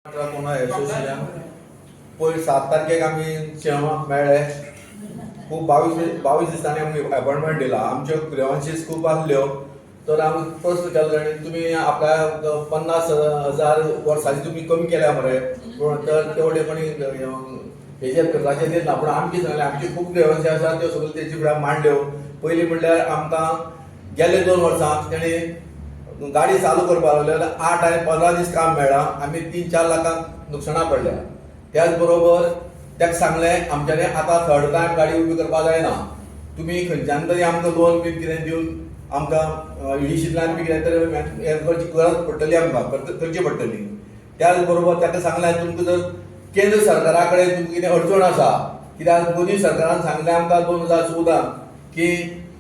कोणा असोसिएशन पयर 7 तारखेक आमी शेळमाक मेळ्ळे. खूब 22 दिसांनी आमकां अपॉयंटमेंट दिला. आमच्यो ग्रेवन्सीस खूब आसल्यो. तर आमी प्रश्न केलो आनी तुमी आपल्या 50,000 वर्सांची तुमी कमी केल्या मरे, पूण तर तेवढे कोणी हेजेर कर्जाचेर दिना. पूण आमी कितें सांगलें, आमची खूब ग्रेवन्सी आसा त्यो सगळ्यो तेजे फुड्यान मांडल्यो. पयलीं म्हणल्यार आमकां गेले 2 वर्सां तेणी गाडी चालू करपाक लागले जाल्यार 8 आनी 15 दीस काम मेळ्ळां. आमी 3-4 लाखांक नुकसाणा पडल्या. त्याच बरोबर ताका सांगलें आमच्यानी आतां थर्ड टायम गाडी उबी करपाक जायना. तुमी खंयच्यान तरी आमकां लोन बी कितें दिवन आमकां इडिशींतल्यान बी कितें तरी हें करची गरज पडटली, आमकां करची पडटली. त्याच बरोबर ताका सांगलें तुमकां जर केंद्र सरकारा कडेन तुमकां कितें अडचण आसा, कित्याक मोदी सरकारान सांगलें आमकां 2014 की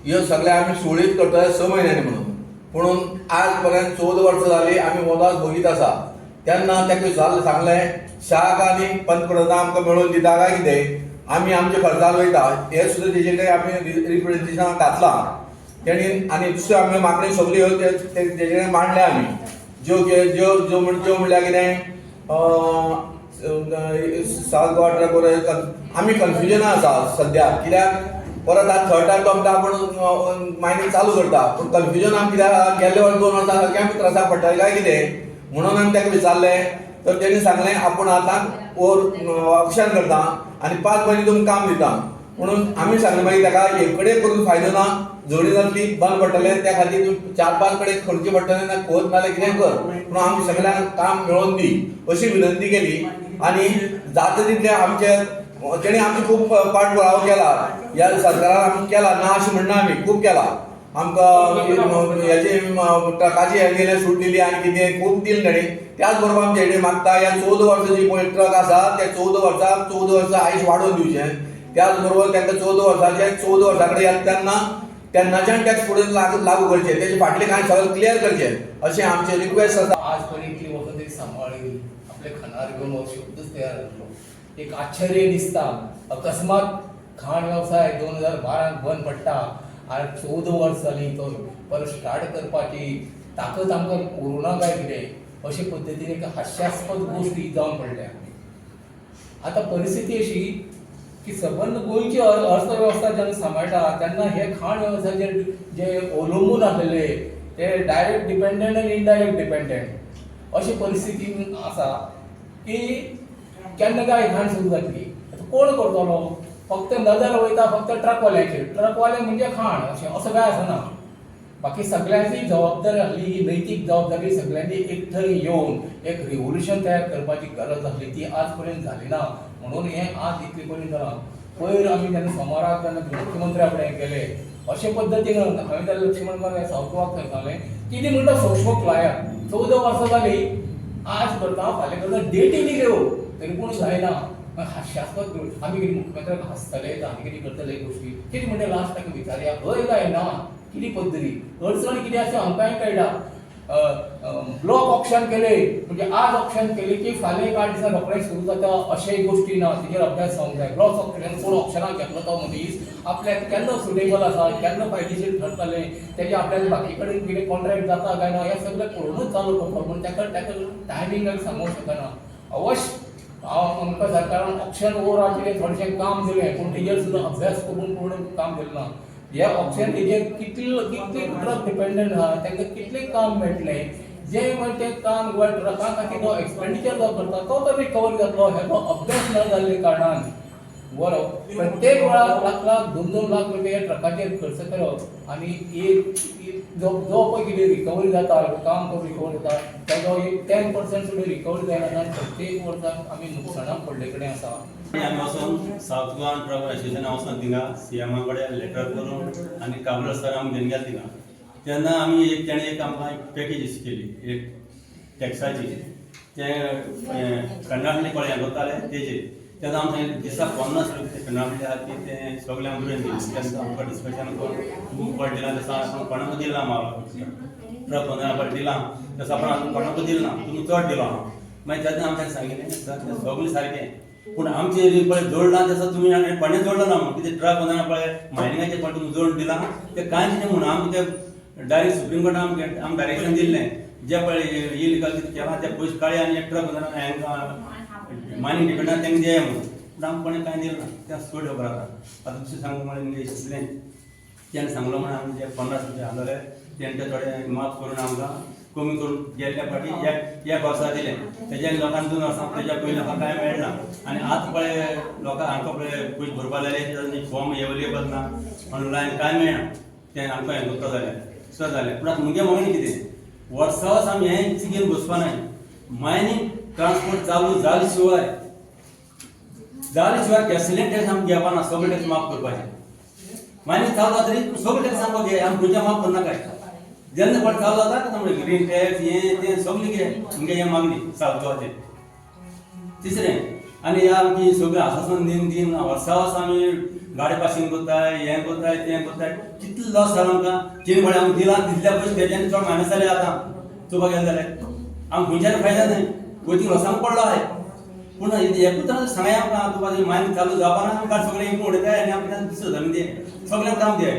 ह्यो सगळे आमी सुरळीत करतले 6 म्हयन्यांनी म्हणून. पूण आज पर्यंत 14 वर्सां जालीं आमी वोदास भोगीत आसा. तेन्ना ताका सांगलें शाक आनी पंतप्रधान आमकां मेळून दिता काय कितें, आमी आमचे खर्चाल वयता. हे सुद्दां तेजे कडेन आमी रिप्रेझेंटेशनाक घातलां तेणी. आनी दुसऱ्यो आमी मागणी सगल्यो तेजे कडेन मांडल्या आमी. ज्यो म्हणल्यार कितें 7 गोवा ट्रक आमी कन्फ्युजनान आसा सद्या. कित्याक परत आतां थर्ड टायम तो आमकां आपूण मायनींग चालू करता. पूण कन्फ्युजन आमी कित्याक गेल्ले 2 वर्सां सारकें आमी त्रासाक पडटले काय कितें म्हणून आमी ताका विचारलें. तर तेणी सांगलें आपूण आतां ऑप्शन करता आनी 5 म्हयने तुमकां काम दिता. म्हणून आमी सांगलें मागीर ताका एक कडेन करून फायदो ना, जोडी जातली बंद पडटले. त्या खातीर तूं 4-5 कडेन खर्ची पडटले ना, खोत नाल्यार कितें कर, पूण आमी सगळ्यांक काम मेळोवन दी अशी विनंती केली. आनी जाता तितलें आमचे तेणी आमची खूब पाठपुरावो केला. ह्या सरकारान आमी केला ना अशें म्हणना, आमी खूब केला. आमकां हेजे ट्रकाची हे गेले सूट दिली आनी कितें खूब दिलें तेणी. त्याच बरोबर आमचे हेडे मागता ह्या 14 वर्सां पळय ट्रक आसा त्या 14 वर्सां आयुश्य वाडोवन दिवचें. त्याच बरोबर तांकां 14 वर्सां कडेन येता तेन्नाच्यान टॅक्स फुडें लागू करचें. तेजे फाटलें कांय सगळें क्लियर करचें अशें आमचें रिक्वेस्ट आसा. आज पर्यंत इतली वर्सां तरी सांबाळली, आपले खणार घेवन हो शब्दच तयार जातलो. एक आश्चर्य दिसता. अकस्मात खाण वेवसाय 2012 बंद पडटा आनी 14 वर्सां जालीं तो परत स्टार्ट करपाची ताकद आमकां कोरोना काय कितें अशे पद्दतीन एक हास्यास्पद गोश्टी जावन पडल्या. आतां परिस्थिती अशी की सबंद गोंयची अर्थवेवस्था जेन्ना सांबाळटा तेन्ना हे खाण वेवसायाचेर जे अवलंबून आसलेले ते डायरेक्ट डिपेंडंट आनी इनडायरेक्ट डिपेंडंट अशी परिस्थितीन आसा की केन्ना काय खाण सुरू जातली. कोण करतलो? फक्त नजर वयता फक्त ट्रकवाल्याचेर. ट्रकवाले म्हणजे खाण असं काय आसना. बाकी सगळ्यांची जबाबदारी आसली, ही नैतीक जबाबदारी सगळ्यांनी एकठांय येवन एक रिव्होल्युशन तयार करपाची गरज आसली. ती आज पर्यंत जाली ना. म्हणून हे आज इतले पर्यंत जालां. पयर आमी जेन्ना सोमाराक जेन्ना मुख्यमंत्र्या कडेन गेले अशे पद्दतीन हांवें त्या लक्ष्मण गोरे सावथ गोवाक सांगलें कितें म्हणटा सोशमोक लायात 14 वर्सां जाली. आज करता फाल्यां करता डेटी दिल्यो तरी पूण जायना. हास्यास्पद आमी कितें मुख्यमंत्र्याक हांसतले आनी कितें करतले गोश्टी कितें म्हणटा लास्ट ताका विचारया हय काय ना कितें पद्दती अडचण कितें आसा आमकांय कळटा. ब्लॉक ऑप्शन केले म्हणजे आज ऑप्शन केले की फाल्यां 8 दिसां रोखडेंच सुरू जाता अशेय गोश्टी ना. तेजेर अभ्यास जावंक जाय. ब्लॉक ऑप्शन कोण ऑप्शनाक घेतलो तो मनीस आपल्याक केन्ना सुटेबल आसा केन्ना फायदेशीर ठरतले तेजे आपल्याक बाकी कडेन कितें कॉन्ट्रॅक्ट जाता काय ना हें सगळें पळोवनूच चालू करता. पूण ताका टायमिंगाक सांगूंक शकना. अवश्य आमकां सरकारान ऑप्शन ओवराचेर थोडेशें काम दिलें पूण तेजेर सुद्दां अभ्यास करून पूर्ण काम केलें ना. हे ऑप्शन तेजेर कितले ट्रक डिपेंडंट आहा तांकां कितलें काम मेळटलें जें म्हणजे तें काम किंवा ट्रका खातीर जो एक्सपेंडिचर जो करता तो तर रिकवर जातलो हेचो अभ्यास न जाल्ले कारणान बरो प्रत्येक वेळार लाख 2-2 लाख रुपया ट्रकाचेर खर्च करप आनी एक जो पळय कितें रिकवरी जाता काम तो रिकवर जाता तेजो एक 10% सुद्दां रिकवरी जायना. प्रत्येक वर्साक आमी नुकसाणाक पडले कडेन आसा. आमी वचून सावथ गोवान ट्रक एसोसिएशना वचून थिंगा सीएमा कडेन लेटर करून आनी काबरा सर आमी घेवन गेले थिंगा. तेन्ना आमी तेणें एक आमकां एक पॅकेज अशी केली एक टॅक्साची. तें कर्नाटकी कळ्ळें करताले तेजेर. तेन्ना आमकां दिसाक 50 रुपया कर्नाटकी आहा ती तें सगळ्यांक बरोवन दिलें. तेन्ना आमकां डिस्कशन करून बूक पड दिला तसो आपूण कोणाक दिला म्हाका ट्रक 15 पड दिला तसो आपूण आजून कोणाक दिलो ना तुमी चड दिलो हांव. मागीर तेन्ना आमकां सांगिल्लें सर तें सगळें सारकें पूण आमचे पळय जोडलां तसो तुमी कोणें जोडलो ना म्हणून कितें ट्रक 15 पळय मायनिंगाचें पण तुमी जोड दिलां तें कांयच न्ही म्हणून आमी तें डायरेक्ट सुप्रीम कोर्टान आमकां डायरेक्शन दिल्लें जे पळय इलिगल कितें केलां ते पयशे काडे आनी एक ट्रक हांकां मायनींग डिपार्टमेंटान तेंका दिया म्हणून पूण आमकां कोणें कांय दिलें ना तें सोड खबर आतां आतां दुसरें सांगूंक म्हळ्यार इतलें तेणें सांगलो म्हणून आमी जे 15 रुपया आसलेले तेणें थोडे माफ करून आमकां कमी करून गेल्ल्या फाटी एक वर्सा दिलें तेज्या लोकांक 2 वर्सां तेज्या पयलीं लोकांक कांय मेळना आनी आतां पळय लोकांक हांकां पळय पयशे भरपा लागले फॉर्म एवेलेबल ना ऑनलायन कांय मेळना तें आमकां हें करता जालें सर जालें पूण आतां मुगे मागणी कितें वर्सा वर्स आमी हें चिगेन बसपा नाय मायनींग ट्रान्सपोर्ट चालू जाले शिवाय कॅसलेट टॅक्स आमकां घेवपा ना सगळे टॅक्स माफ करपाचे मायनींग चालू जाता तरी सगळे टॅक्स आमकां घे आमी खंयच्या माफ करना काय जेन्ना पण चालू जाता ना ग्रीन टॅक्स हें तें सगळें घे मुगे हें मागणी सावकाचे तिसरें आनी ह्या आमची सगळें आसासून दिन वर्सा वर्स आमी गाडी पासिंग करताय हें करताय तें करताय कितले लॉस जाला आमकां तीन बळे आमकां दिला दिल्ल्या पयशे तेज्यानी चड मायनस जाले आतां चोवपा गेले जाल्यार आमकां खंयच्यान फायदा न्हय वयती लॉसांक पडलो आहाय पूण एकूच सांगाय आमकां तुका मायनींग चालू जावपा ना आमकां सगळें उडयताय आनी आमकां दुसरें जमीन दे सगळ्यांक काम दे